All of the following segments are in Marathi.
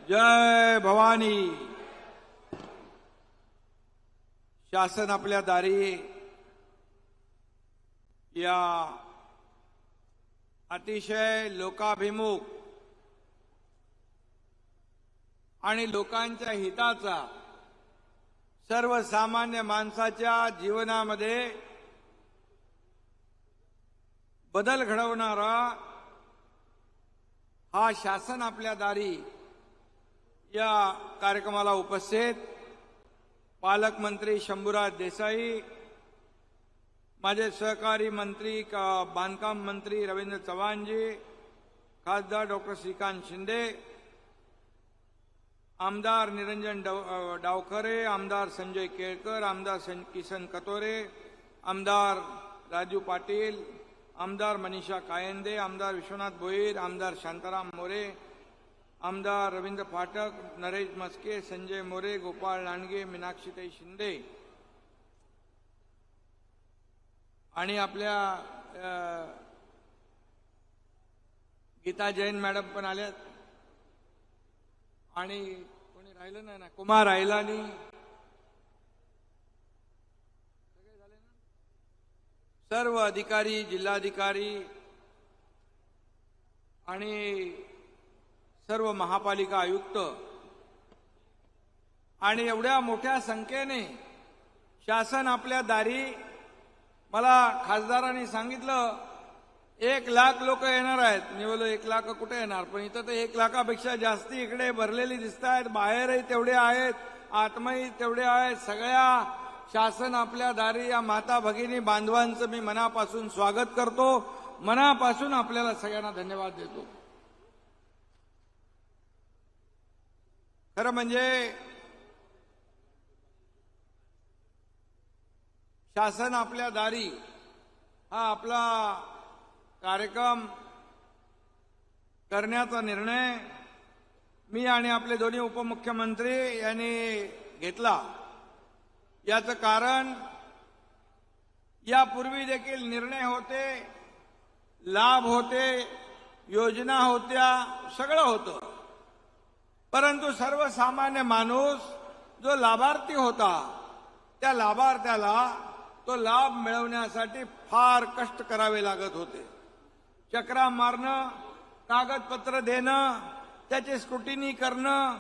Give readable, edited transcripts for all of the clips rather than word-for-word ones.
जय भवानी। शासन आपल्या दारी या अतिशय लोकाभिमुख आणि लोकांच्या हिताचा, सर्वसामान्य माणसाच्या जीवनामध्ये बदल घडवणारा हा शासन आपल्या दारी या कार्यक्रमाला उपस्थित पालकमंत्री शंभूराज देसाई, माझे सहकारी मंत्री बांधकाम मंत्री रवींद्र चव्हाणजी, खासदार डॉक्टर श्रीकांत शिंदे, आमदार निरंजन डावखरे, आमदार संजय केळकर, आमदार किसन कतोरे, आमदार राजू पाटील, आमदार मनीषा कायंदे, आमदार विश्वनाथ भोईर, आमदार शांताराम मोरे, आमदार रवींद्र फाटक, नरेश मस्के, संजय मोरे, गोपाळ लांडगे, मीनाक्षीताई शिंदे आणि आपल्या गीता जैन मॅडम पण आल्यात आणि कोणी राहिलं नाही ना, कुमार राहिलानी, सर्व अधिकारी, जिल्हाधिकारी आणि सर्व महापालिका आयुक्त आणि एवढ्या मोठ्या संख्येने शासन आपल्या दारी, मला खासदारांनी सांगितलं 1 लाख लोक येणार आहेत. मी बोललो 1 लाख कुठे येणार, पण इथं तर 1 लाखापेक्षा जास्ती इकडे भरलेली दिसत आहेत. बाहेरही तेवढे आहेत, आतमही तेवढे आहेत. सगळ्या शासन आपल्या दारी या माता भगिनी बांधवांचं मी मनापासून स्वागत करतो, मनापासून आपल्याला सगळ्यांना धन्यवाद देतो. खरं म्हणजे शासन आपल्या दारी हा आपला कार्यक्रम करण्याचा निर्णय मी आणि आपले दोन्ही उपमुख्यमंत्री यांनी घेतला. याचं कारण यापूर्वी देखील निर्णय होते, लाभ होते, योजना होत्या, सगळं होतं, परंतु सर्वसामान्य माणूस जो लाभार्थी होता त्या लाभार्थ्याला तो लाभ मिळवण्यासाठी फार कष्ट करावे लागत होते. चक्रा मारणं, कागदपत्र देणं, त्याची स्क्रुटिनी करणं,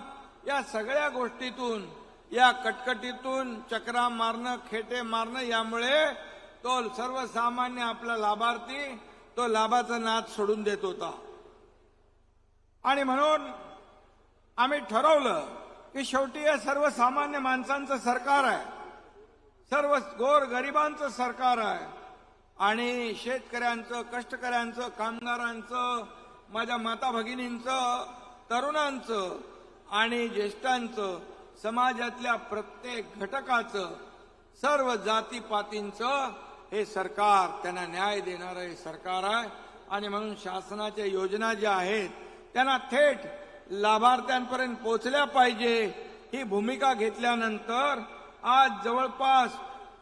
या सगळ्या गोष्टीतून, या कटकटीतून चक्रा मारणं, खेटे मारणं, यामुळे तो सर्वसामान्य आपला लाभार्थी तो लाभाचा नाद सोडून देत होता. आणि म्हणून आम्ही ठरवलं की शेवटी हे सर्वसामान्य माणसांचं सरकार आहे, सर्व गोर गरिबांचं सरकार आहे आणि शेतकऱ्यांचं, कष्टकऱ्यांचं, कामगारांचं, माझ्या माता भगिनींचं, तरुणांचं आणि ज्येष्ठांचं, समाजातल्या प्रत्येक घटकाचं, सर्व जातीपातींचं हे सरकार, त्यांना न्याय देणारं हे सरकार आहे. आणि म्हणून शासनाच्या योजना ज्या आहेत त्यांना थेट लाभार्थ्यांपर्यंत पोहोचल्या पाहिजे ही भूमिका घेतल्यानंतर आज जवळपास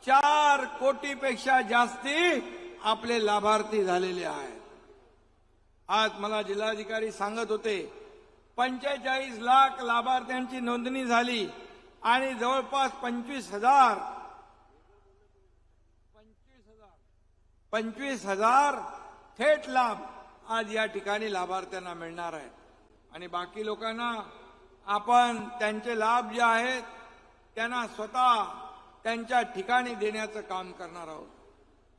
4 कोटीपेक्षा जास्ती आपले लाभार्थी झालेले आहेत. आज मला जिल्हाधिकारी सांगत होते 45 लाख लाभार्थ्यांची नोंदणी झाली आणि जवळपास 25,000 थेट लाभ आज या ठिकाणी लाभार्थ्यांना मिळणार आहे. आणि बाकी लोकांना आपण त्यांचे लाभ जे आहेत त्यांना स्वतः त्यांच्या ठिकाणी देण्याचं काम करणार आहोत.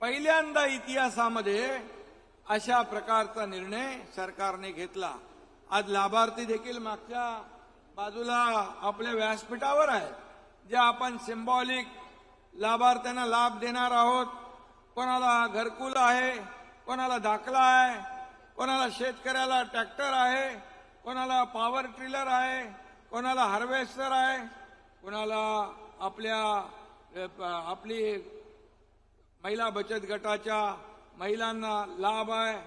पहिल्यांदा इतिहासामध्ये अशा प्रकारचा निर्णय सरकारने घेतला. आज लाभार्थी देखील मागच्या बाजूला आपल्या व्यासपीठावर आहेत, जे आपण सिंबॉलिक लाभार्थ्यांना लाभ देणार आहोत. कोणाला घरकुल आहे, कोणाला दाखला आहे, कोणाला शेतकऱ्याला ट्रॅक्टर आहे, कोणाला पॉवर ट्रिलर आहे, कोणाला हार्वेस्टर आहे, कोणाला आपली महिला बचत गटाच्या महिलांना लाभ आहे,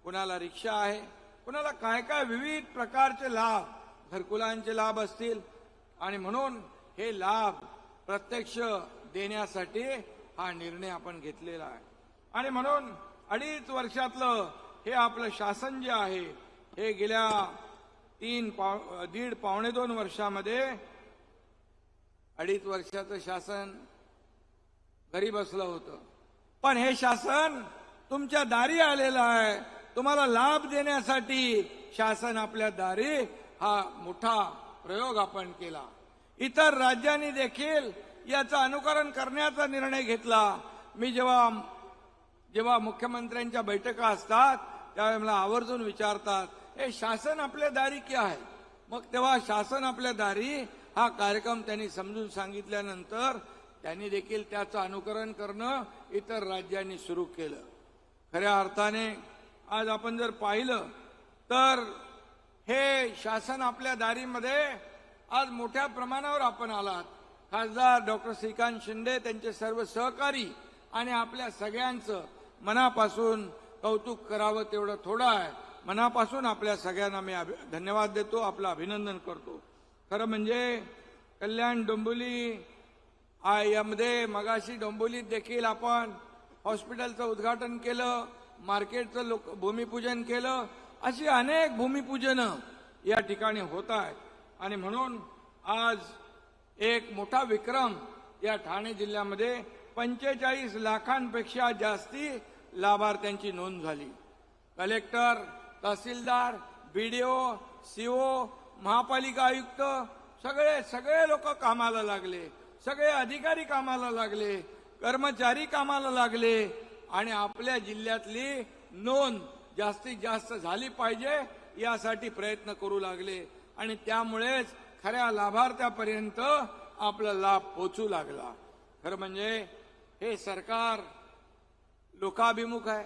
कोणाला रिक्षा आहे, कोणाला काय काय विविध प्रकारचे लाभ, घरकुलांचे लाभ असतील. आणि म्हणून हे लाभ प्रत्यक्ष देण्यासाठी हा निर्णय आपण घेतलेला आहे. आणि म्हणून 2.5 वर्षातलं हे आपलं शासन जे आहे हे गेल्या दीड पावणे 2 वर्षामध्ये 2.5 वर्षाचं शासन घरी बसलं होतं. पण हे शासन तुमच्या दारी आलेलं आहे. तुम्हाला लाभ देण्यासाठी शासन आपल्या दारी हा मोठा प्रयोग आपण केला. इतर राज्यांनी देखील याचं अनुकरण करण्याचा निर्णय घेतला. मी जेव्हा मुख्यमंत्र्यांच्या बैठका असतात त्यावेळी मला आवर्जून विचारतात, हे शासन आपल्या दारी क्या आहे. मग तेव्हा शासन आपल्या दारी हा कार्यक्रम त्यांनी समजून सांगितल्यानंतर त्यांनी देखील त्याचं अनुकरण करणं इतर राज्यांनी सुरू केलं. खऱ्या अर्थाने आज आपण जर पाहिलं तर हे शासन आपल्या दारीमध्ये आज मोठ्या प्रमाणावर आपण आलात. खासदार डॉक्टर श्रीकांत शिंदे, त्यांचे सर्व सहकारी आणि आपल्या सगळ्यांचं मनापासून कौतुक करावं तेवढं थोडं आहे. मनापासून आपल्या सगळ्यांना मी धन्यवाद देतो, आपलं अभिनंदन करतो. खरं म्हणजे कल्याण डोंबिवली यामध्ये मगाशी डोंबिवलीत देखील आपण हॉस्पिटलचं उद्घाटन केलं, मार्केटचं भूमिपूजन केलं. अशी अनेक भूमिपूजनं या ठिकाणी होत आहेत. आणि म्हणून आज एक मोठा विक्रम या ठाणे जिल्ह्यामध्ये 45 लाखांपेक्षा जास्ती लाभार्थ्यांची नोंद झाली. कलेक्टर, तहसीलदार, बीडीओ, सीओ, महापालिका आयुक्त सगळे लोक कामाला लागले. सगळे अधिकारी कामाला लागले, कर्मचारी कामाला लागले आणि आपल्या जिल्ह्यातली नोंद जास्तीत जास्त झाली पाहिजे यासाठी प्रयत्न करू लागले. आणि त्यामुळेच खऱ्या लाभार्थ्यापर्यंत आपला लाभ पोचू लागला. खरं म्हणजे हे सरकार लोकाभिमुख आहे.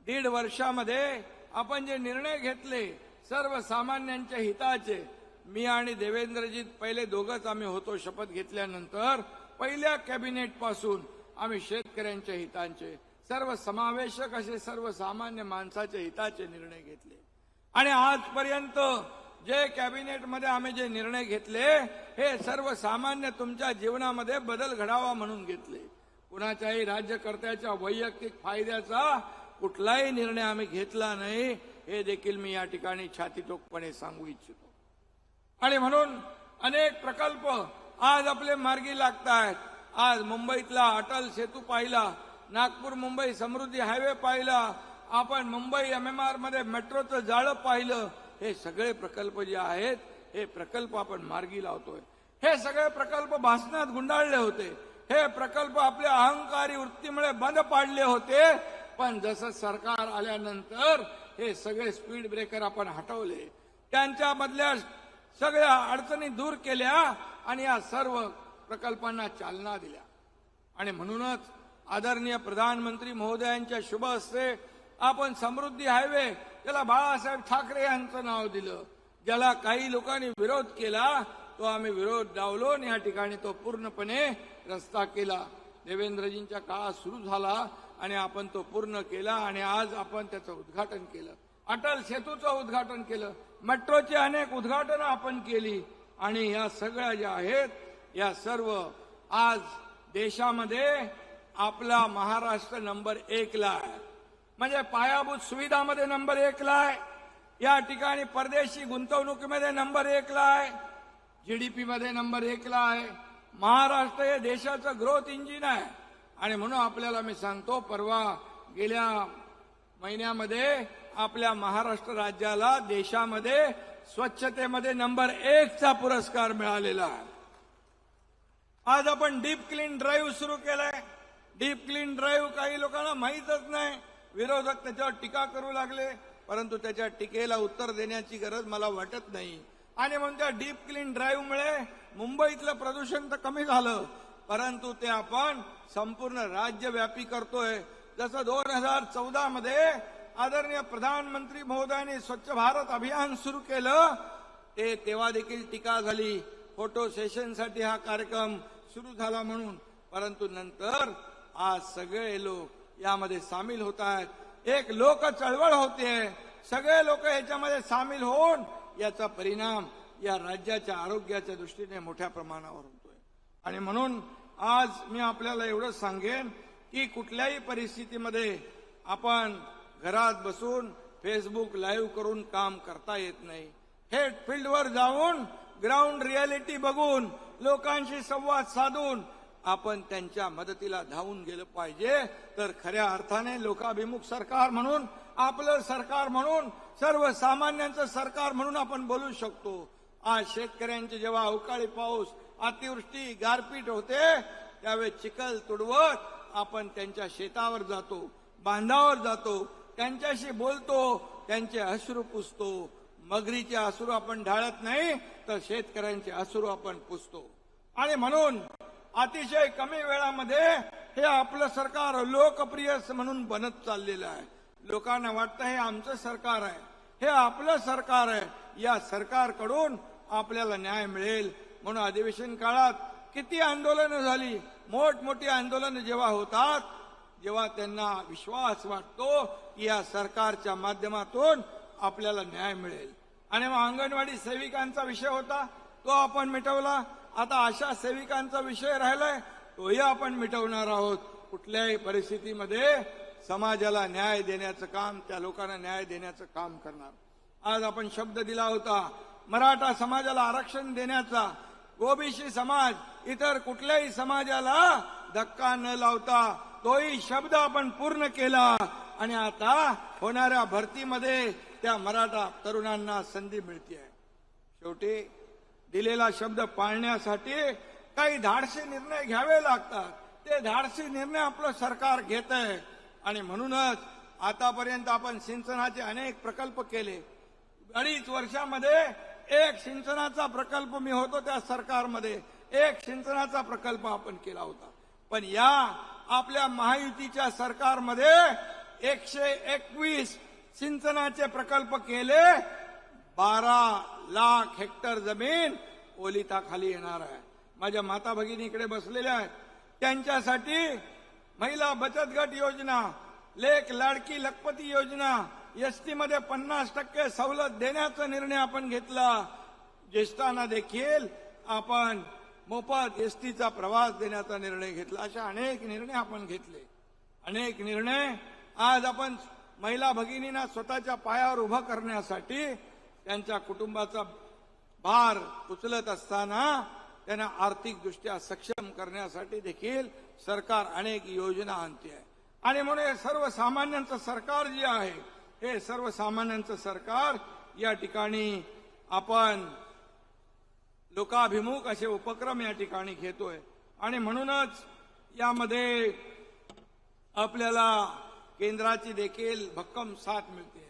1.5 वर्षामध्ये आपण जे निर्णय घेतले सर्वसामान्यांच्या हिताचे, मी आणि देवेंद्रजी पहिले दोघंच आम्ही होतो शपथ घेतल्यानंतर, पहिल्या कॅबिनेट पासून आम्ही शेतकऱ्यांच्या हितांचे, सर्वसमावेशक असे सर्वसामान्य माणसाच्या हिताचे निर्णय घेतले. आणि आजपर्यंत जे कॅबिनेटमध्ये आम्ही जे निर्णय घेतले हे सर्वसामान्य तुमच्या जीवनामध्ये बदल घडावा म्हणून घेतले. कुणाच्याही राज्यकर्त्याच्या वैयक्तिक फायद्याचा कुठलाही निर्णय आम्ही घेतला नाही, हे देखील मी या ठिकाणी छातीटोकपणे सांगू इच्छितो. आणि म्हणून अनेक प्रकल्प आज आपले मार्गी लागत आहेत. आज मुंबईतला अटल सेतू पाहिला, नागपूर मुंबई समृद्धी हायवे पाहिला, आपण मुंबई MMR मध्ये मेट्रोचं जाळं पाहिलं. हे सगळे प्रकल्प जे आहेत हे प्रकल्प आपण मार्गी लावतोय. हे सगळे प्रकल्प भाषणात गुंडाळले होते. हे प्रकल्प आपल्या अहंकारी वृत्तीमुळे बंद पाडले होते. पण जसं सरकार आल्यानंतर हे सगळे स्पीड ब्रेकर आपण हटवले, त्यांच्यामधल्या सगळ्या अडचणी दूर केल्या आणि या सर्व प्रकल्पांना चालना दिल्या. आणि म्हणूनच आदरणीय प्रधानमंत्री महोदयांच्या शुभ हस्ते आपण समृद्धी हायवे, त्याला बाळासाहेब ठाकरे यांचं नाव दिलं. ज्याला काही लोकांनी विरोध केला तो आम्ही विरोध डावलो आणि या ठिकाणी तो पूर्णपणे रस्ता केला. देवेंद्रजींच्या काळात सुरू झाला आणि आपण तो पूर्ण केला आणि आज आपण त्याचं उद्घाटन केलं. अटल सेतूचं उद्घाटन केलं, मेट्रोची अनेक उद्घाटनं आपण केली. आणि या सगळ्या ज्या आहेत या सर्व आज देशामध्ये आपला महाराष्ट्र नंबर 1 ला आहे. म्हणजे पायाभूत सुविधामध्ये नंबर 1 ला आहे. या ठिकाणी परदेशी गुंतवणुकीमध्ये नंबर 1 ला आहे. GDP मध्ये नंबर 1 ला आहे. महाराष्ट्र हे देशाचं ग्रोथ इंजिन आहे. आणि म्हणून आपल्याला मी सांगतो, परवा गेल्या महिन्यामध्ये आपल्या महाराष्ट्र राज्याला देशामध्ये स्वच्छतेमध्ये नंबर 1 चा पुरस्कार मिळालेला आहे. आज आपण डीप क्लीन ड्राईव्ह सुरू केलाय. डीप क्लीन ड्राईव्ह काही लोकांना माहीतच नाही. विरोधक त्याच्यावर टीका करू लागले, परंतु त्याच्या टीकेला उत्तर देण्याची गरज मला वाटत नाही. आणि म्हणून त्या डीप क्लीन ड्राईव्हमुळे मुंबईतलं प्रदूषण तर कमी झालं, परंतु ते आपण संपूर्ण राज्यव्यापी करतोय. जसं 2014 मध्ये आदरणीय प्रधानमंत्री महोदयांनी स्वच्छ भारत अभियान सुरू केलं, ते तेव्हा देखील टीका झाली, फोटो सेशनसाठी हा कार्यक्रम सुरू झाला म्हणून. परंतु नंतर आज सगळे लोक यामध्ये सामील होत आहेत. एक लोक चळवळ होते, सगळे लोक याच्यामध्ये सामील होऊन याचा परिणाम या राज्याच्या आरोग्याच्या दृष्टीने मोठ्या प्रमाणावर होतोय. आणि म्हणून आज मी आपल्याला एवढं सांगेन की कुठल्याही परिस्थितीमध्ये आपण घरात बसून फेसबुक लाईव्ह करून काम करता येत नाही. थेट फील्डवर जाऊन ग्राउंड रियालिटी बघून लोकांशी संवाद साधून आपण त्यांच्या मदतीला धावून गेलं पाहिजे. तर खऱ्या अर्थाने लोकाभिमुख सरकार म्हणून, आपलं सरकार म्हणून, सर्वसामान्यांचं सरकार म्हणून आपण बोलू शकतो. आज शेतकऱ्यांचे जेव्हा अवकाळी पाऊस, अतिवृष्टी, गारपीट होते त्यावेळी चिखल तुडवत आपण त्यांच्या शेतावर जातो, बांधावर जातो, त्यांच्याशी बोलतो, त्यांचे अश्रू पुसतो. मगरीचे अश्रू आपण ढाळत नाही तर शेतकऱ्यांचे अश्रू आपण पुसतो. आणि म्हणून अतिशय कमी वेळामध्ये हे आपलं सरकार लोकप्रिय म्हणून बनत चाललेलं आहे. लोकांना वाटतं हे आमचं सरकार आहे, हे आपलं सरकार आहे, या सरकारकडून आपल्याला न्याय मिळेल. म्हणून अधिवेशन काळात किती आंदोलनं झाली, मोठमोठी आंदोलनं जेव्हा होतात, जेव्हा त्यांना विश्वास वाटतो की या सरकारच्या माध्यमातून आपल्याला न्याय मिळेल. आणि मग अंगणवाडी सेविकांचा विषय होता, तो आपण मिटवला. आता आशा सेविकांचा विषय राहिलाय, तोही आपण मिटवणार आहोत. कुठल्याही परिस्थितीमध्ये समाजाला न्याय देण्याचं काम, त्या लोकांना न्याय देण्याचं काम करणार. आज आपण शब्द दिला होता मराठा समाजाला आरक्षण देण्याचा. ओबीसी समाज, इतर कुठल्याही समाजाला धक्का न लावता तोही शब्द आपण पूर्ण केला. आणि आता होणाऱ्या भरतीमध्ये त्या मराठा तरुणांना संधी मिळते. शेवटी दिलेला शब्द पाळण्यासाठी काही धाडसी निर्णय घ्यावे लागतात. ते धाडसी निर्णय आपलं सरकार घेत आहे. आणि म्हणूनच आतापर्यंत आपण सिंचनाचे अनेक प्रकल्प केले. 2.5 वर्षामध्ये एक सिंचनाचा प्रकल्प, मी होतो त्या सरकारमध्ये, एक सिंचनाचा प्रकल्प आपण केला होता. पण या आपल्या महायुतीच्या सरकारमध्ये 121 सिंचनाचे प्रकल्प केले. 12 लाख हेक्टर जमीन ओलिताखाली येणार आहे. माझ्या माता भगिनी इकडे बसलेल्या आहेत, त्यांच्यासाठी महिला बचत गट योजना, लेक लाडकी लखपती योजना, एसटी मध्ये 50% सवलत देण्याचा निर्णय आपण घेतला. ज्येष्ठांना देखील आपण मोफत एसटीचा प्रवास देण्याचा निर्णय घेतला. अशा अनेक निर्णय आपण घेतले. अनेक निर्णय आज आपण महिला भगिनींना स्वतःच्या पायावर उभं करण्यासाठी, त्यांच्या कुटुंबाचा भार उचलत असताना त्यांना आर्थिकदृष्ट्या सक्षम करण्यासाठी देखील सरकार अनेक योजना आणते आहे. आणि म्हणून हे सर्वसामान्यांचं सरकार जे आहे, हे सर्वसामान्यांचं सरकार या ठिकाणी आपण लोकाभिमुख असे उपक्रम या ठिकाणी घेतोय. आणि म्हणूनच यामध्ये आपल्याला केंद्राची देखील भक्कम साथ मिळते,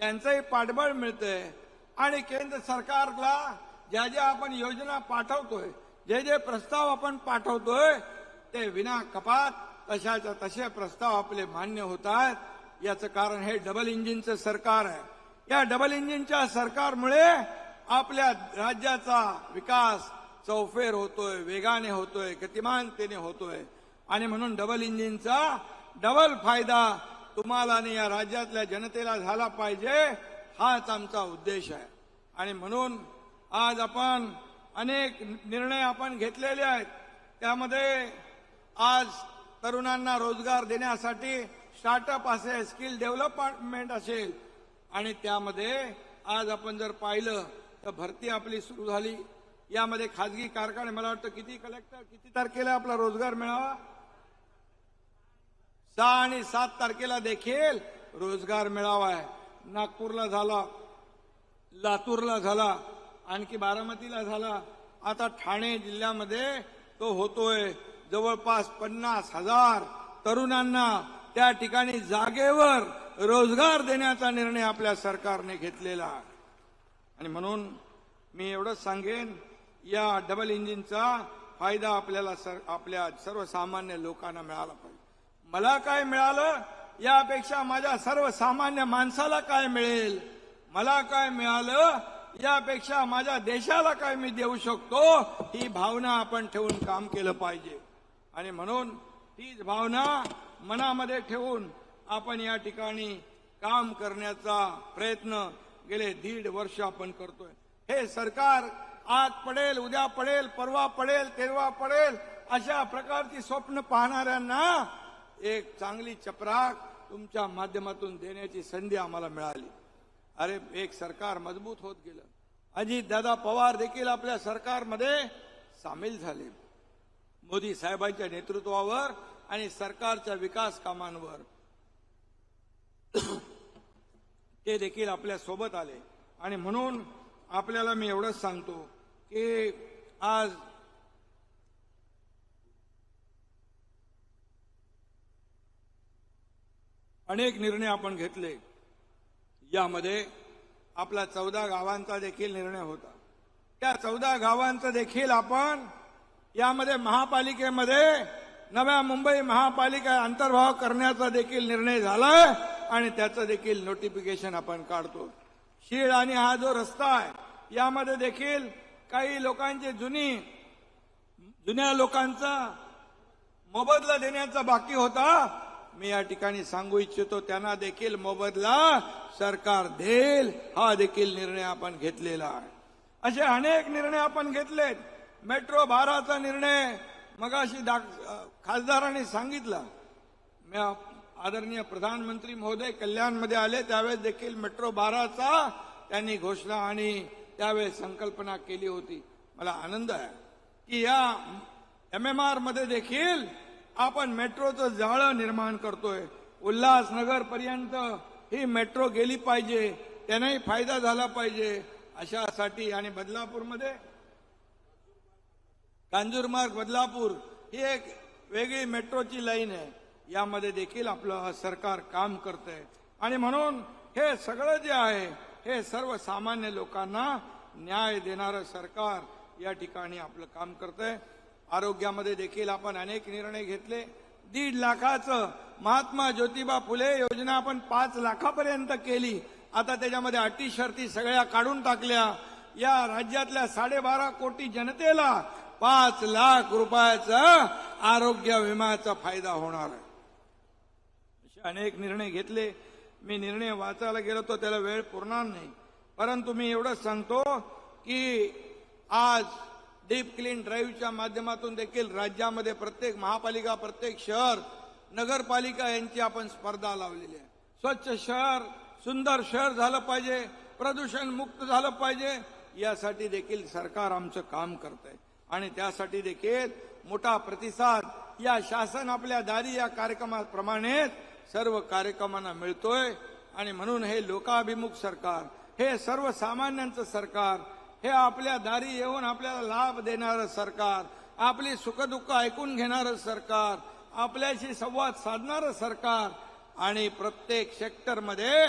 त्यांचंही पाठबळ मिळतंय. आणि केंद्र सरकारला ज्या ज्या आपण योजना पाठवतोय, जे जे प्रस्ताव आपण पाठवतोय, ते विना कपात तशाच्या तसे प्रस्ताव आपले मान्य होत आहेत. याचं कारण हे डबल इंजिनचं सरकार आहे. या डबल इंजिनच्या सरकारमुळे आपल्या राज्याचा विकास चौफेर होतोय, वेगाने होतोय, गतिमानतेने होतोय. आणि म्हणून डबल इंजिनचा डबल फायदा तुम्हाला आणि या राज्यातल्या जनतेला झाला पाहिजे, हाच आमचा उद्देश आहे. आणि म्हणून आज आपण अनेक निर्णय आपण घेतलेले आहेत. त्यामध्ये आज तरुणांना रोजगार देण्यासाठी स्टार्टअप असेल, स्किल डेव्हलपमेंट असेल. आणि त्यामध्ये आज आपण जर पाहिलं तर भरती आपली सुरू झाली. यामध्ये खाजगी कारखाने, मला वाटतं किती तारखेला आपला रोजगार मेळावा, 6 आणि 7 तारखेला देखील रोजगार मेळावा आहे. नागपूरला झाला, लातूरला झाला, आणखी बारामतीला झाला, आता ठाणे जिल्ह्यामध्ये तो होतोय. जवळपास 50,000 तरुणांना त्या ठिकाणी जागेवर रोजगार देण्याचा निर्णय आपल्या सरकारने घेतलेला आहे. आणि म्हणून मी एवढंच सांगेन, या डबल इंजिनचा फायदा आपल्याला आपल्या सर्वसामान्य लोकांना मिळाला पाहिजे. मला काय मिळालं यापेक्षा माझ्या सर्वसामान्य माणसाला काय मिळेल, मला काय मिळालं यापेक्षा माझ्या देशाला काय मी देऊ शकतो, ही भावना आपण ठेवून काम केलं पाहिजे. आणि म्हणून हीच भावना मनामध्ये ठेवून आपण या ठिकाणी काम करण्याचा प्रयत्न गेले 1.5 वर्ष आपण करतोय. हे सरकार आज पडेल, उद्या पडेल, परवा पडेल, तेरवा पडेल, अशा प्रकारची स्वप्न पाहणाऱ्यांना एक चांगली चपराक तुमच्या माध्यमातून देण्याची संधी आम्हाला मिळाली. अरे, एक सरकार मजबूत होत गेलं. अजितदादा पवार देखील आपल्या सरकारमध्ये सामील झाले. मोदी साहेबांच्या नेतृत्वावर आणि सरकारच्या विकास कामांवर ते देखील आपल्या सोबत आले. आणि म्हणून आपल्याला मी एवढंच सांगतो की आज अनेक निर्णय आपण घेतले. यामध्ये आपला 14 गावांचा देखील निर्णय होता. त्या 14 गावांचा देखील आपण यामध्ये महापालिकेमध्ये नव्या मुंबई महापालिका अंतर्भाव करण्याचा देखील निर्णय झालाय आणि त्याचं देखील नोटिफिकेशन आपण काढतो. शीळ आणि हा जो रस्ता आहे यामध्ये देखील काही लोकांची जुन्या लोकांचा मोबदला देण्याचा बाकी होता. मी या ठिकाणी सांगू इच्छितो त्यांना देखील मोबदला सरकार देईल, हा देखील निर्णय आपण घेतलेला आहे. असे अनेक निर्णय आपण घेतलेत. मेट्रो 12चा निर्णय मगाशी खासदारांनी सांगितला. आदरणीय प्रधानमंत्री महोदय कल्याणमध्ये आले त्यावेळेस देखील मेट्रो 12चा त्यांनी घोषणा आणि त्यावेळेस संकल्पना केली होती. मला आनंद आहे की या MMR मध्ये देखील आपण मेट्रोचं जाळं निर्माण करतोय. उल्हासनगर पर्यंत ही मेट्रो गेली पाहिजे, त्यांनाही फायदा झाला पाहिजे अशासाठी. आणि बदलापूरमध्ये कांजूरमार्ग बदलापूर ही एक वेगळी मेट्रोची लाईन आहे. यामध्ये देखील आपलं सरकार काम करतंय. आणि म्हणून हे सगळं जे आहे हे सर्वसामान्य लोकांना न्याय देणारं सरकार या ठिकाणी आपलं काम करतंय. आरोग्यामध्ये देखील आपण अनेक निर्णय घेतले. 1.5 लाखाचं महात्मा ज्योतिबा फुले योजना आपण 5 लाखापर्यंत केली. आता त्याच्यामध्ये अटी शर्ती सगळ्या काढून टाकल्या. या राज्यातल्या 12.5 कोटी जनतेला 5 लाख रुपयाचा आरोग्य विम्याचा फायदा होणार आहे. असे अनेक निर्णय घेतले. मी निर्णय वाचायला गेलो तो त्याला वेळ पुरणार नाही, परंतु मी एवढंच सांगतो की आज डीप क्लीन ड्राईव्हच्या माध्यमातून देखील राज्यामध्ये प्रत्येक महापालिका, प्रत्येक शहर, नगरपालिका यांची आपण स्पर्धा लावलेली आहे. स्वच्छ शहर, सुंदर शहर झालं पाहिजे, प्रदूषण मुक्त झालं पाहिजे, यासाठी देखील सरकार आमचं काम करतंय. आणि त्यासाठी देखील मोठा प्रतिसाद या शासन आपल्या दारी या कार्यक्रमाप्रमाणे सर्व कार्यक्रमांना मिळतोय. आणि म्हणून हे लोकाभिमुख सरकार, हे सर्वसामान्यांचं सरकार, हे आपल्या दारी येऊन आपल्याला लाभ देणारं सरकार, आपली सुखदुःख ऐकून घेणारं सरकार, आपल्याशी संवाद साधणारं सरकार आणि प्रत्येक सेक्टरमध्ये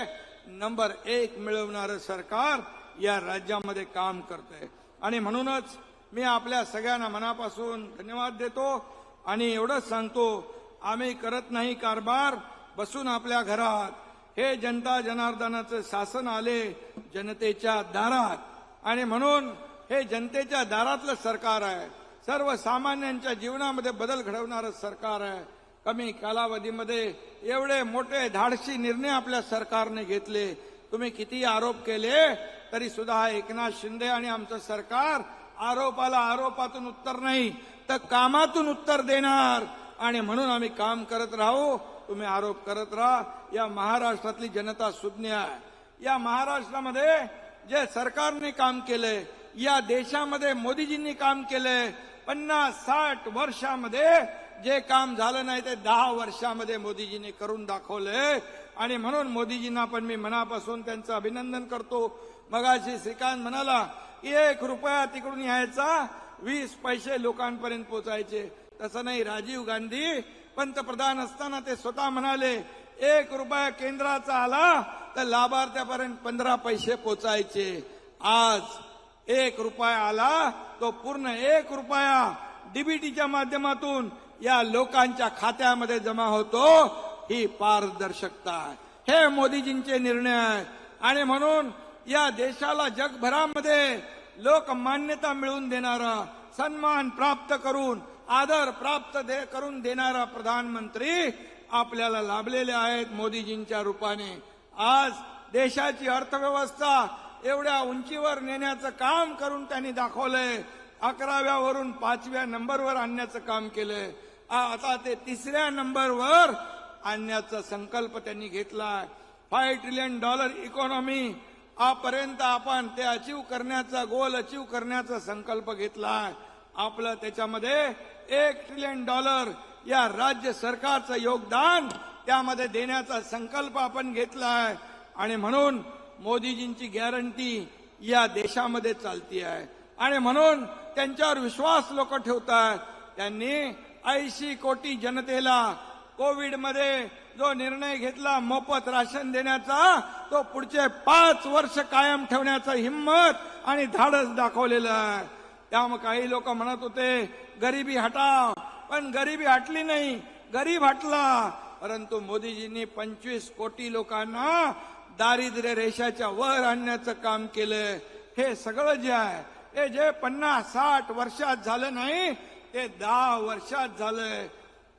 नंबर 1 मिळवणारं सरकार या राज्यामध्ये काम करतंय. आणि म्हणूनच मी आपल्या सगळ्यांना मनापासून धन्यवाद देतो. आणि एवढंच सांगतो, आम्ही करत नाही कारभार बसून आपल्या घरात. हे जनता जनार्दनाचं शासन आले जनतेच्या दारात. आणि म्हणून हे जनतेच्या दारातलं सरकार आहे. सर्वसामान्यांच्या जीवनामध्ये बदल घडवणारं सरकार आहे. कमी कालावधीमध्ये एवढे मोठे धाडसी निर्णय आपल्या सरकारने घेतले. तुम्ही किती आरोप केले तरी सुद्धा एकनाथ शिंदे आणि आमचं सरकार आरोपाला आरोपातून उत्तर नाही तर कामातून उत्तर देणार. आणि म्हणून आम्ही काम करत राहू, तुम्ही आरोप करत राहा. या महाराष्ट्रातली जनता सुज्ञ आहे. या महाराष्ट्रामध्ये जे सरकारने काम केलंय, या देशामध्ये मोदीजींनी काम केलंय, 50-60 वर्षामध्ये जे काम झालं नाही ते 10 वर्षामध्ये मोदीजींनी करून दाखवलंय. आणि म्हणून मोदीजींना पण मी मनापासून त्यांचं अभिनंदन करतो. मगाशी श्रीकांत म्हणाला की 1 रुपया तिकडून यायचा 20 पैसे लोकांपर्यंत पोचायचे. तसं नाही, राजीव गांधी पंतप्रधान असताना ते स्वतः म्हणाले 1 रुपया केंद्राचा आला तर लाभार्थ्यापर्यंत 15 पैसे पोचायचे. आज 1 रुपया आला तो पूर्ण 1 रुपया डीबीटीच्या माध्यमातून या लोकांच्या खात्यामध्ये जमा होतो. ही पारदर्शकता आहे, हे मोदीजींचे निर्णय आहेत. आणि म्हणून या देशाला जगभरामध्ये लोकमान्यता मिळवून देणारा, सन्मान प्राप्त करून, आदर प्राप्त करून देणारा प्रधानमंत्री आपल्याला लाभलेले आहेत मोदीजींच्या रूपाने. आज देशाची अर्थव्यवस्था एवढ्या उंचीवर नेण्याचं काम करून त्यांनी दाखवलंय. 11व्या वरून 5व्या नंबरवर आणण्याचं काम केलंय. आता ते 3ऱ्या नंबरवर आणण्याचा संकल्प त्यांनी घेतलाय. $5 ट्रिलियन इकॉनॉमी आपर्यंत आपण ते अचीव करण्याचा गोल अचीव करण्याचा संकल्प घेतलाय. आपलं त्याच्यामध्ये $1 ट्रिलियन या राज्य सरकारचं योगदान त्यामध्ये देण्याचा संकल्प आपण घेतलाय. आणि म्हणून मोदीजींची गॅरंटी या देशामध्ये चालती आहे आणि म्हणून त्यांच्यावर विश्वास लोक ठेवतात. त्यांनी 80 कोटी जनतेला कोविडमध्ये जो निर्णय घेतला मोफत राशन देण्याचा, तो पुढचे 5 वर्ष कायम ठेवण्याचा हिम्मत आणि धाडस दाखवलेलं आहे. त्यामुळे काही लोक म्हणत होते गरिबी हटाव, पण गरिबी हटली नाही, गरीब हटला. परंतु मोदीजींनी 25 कोटी लोकांना दारिद्र्य रेषेच्या वर आणण्याचं काम केलंय. हे सगळं जे आहे हे जे 50-60 वर्षात झालं नाही, ते 10 वर्षात झालंय.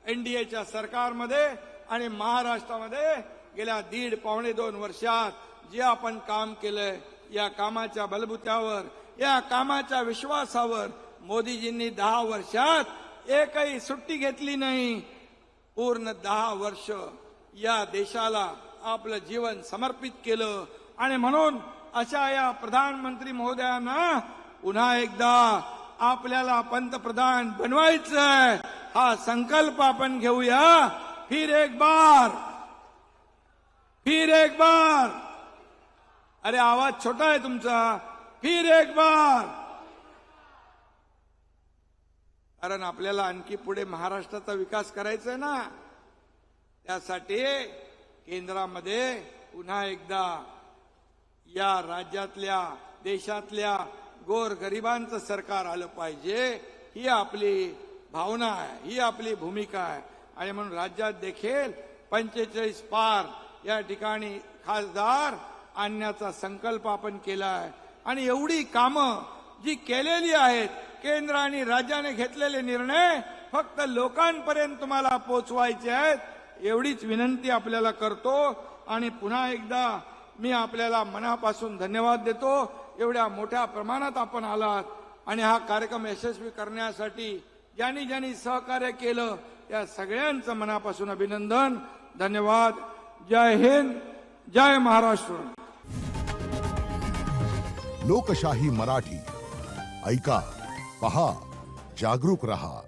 एनडीएच्या सरकारमध्ये आणि महाराष्ट्रामध्ये गेल्या 1.5-2 वर्षात जे आपण काम केलंय, या कामाच्या बलबुत्यावर, या कामाच्या विश्वासावर मोदीजींनी 10 वर्षात एकही सुट्टी घेतली नाही. पूर्ण 10 वर्ष या देशाला आपलं जीवन समर्पित केलं. आणि म्हणून अशा या प्रधानमंत्री महोदयांना पुन्हा एकदा आपल्याला पंतप्रधान बनवायचंय, हा संकल्प आपण घेऊया. फिर एक बार. अरे आवाज छोटा आहे तुमचा. फिर एक बार. कारण आपल्याला आणखी पुढे महाराष्ट्राचा विकास करायचा आहे ना. त्यासाठी केंद्रामध्ये पुन्हा एकदा या राज्यातल्या देशातल्या गोरगरिबांचं सरकार आलं पाहिजे. ही आपली भावना आहे, ही आपली भूमिका आहे. आणि म्हणून राज्यात देखील 45 पार या ठिकाणी खासदार आणण्याचा संकल्प आपण केला आहे. आणि एवढी कामं जी केलेली आहेत, केंद्र आणि राज्याने घेतलेले निर्णय फक्त लोकांपर्यंत तुम्हाला पोचवायचे आहेत, एवढीच विनंती आपल्याला करतो. आणि पुन्हा एकदा मी आपल्याला मनापासून धन्यवाद देतो. एवढ्या मोठ्या प्रमाणात आपण आलात आणि हा कार्यक्रम यशस्वी करण्यासाठी ज्यांनी ज्यांनी सहकार्य केलं त्या सगळ्यांचं मनापासून अभिनंदन, धन्यवाद. जय हिंद, जय महाराष्ट्र. लोकशाही मराठी ऐका, पहा, जागरूक रहा.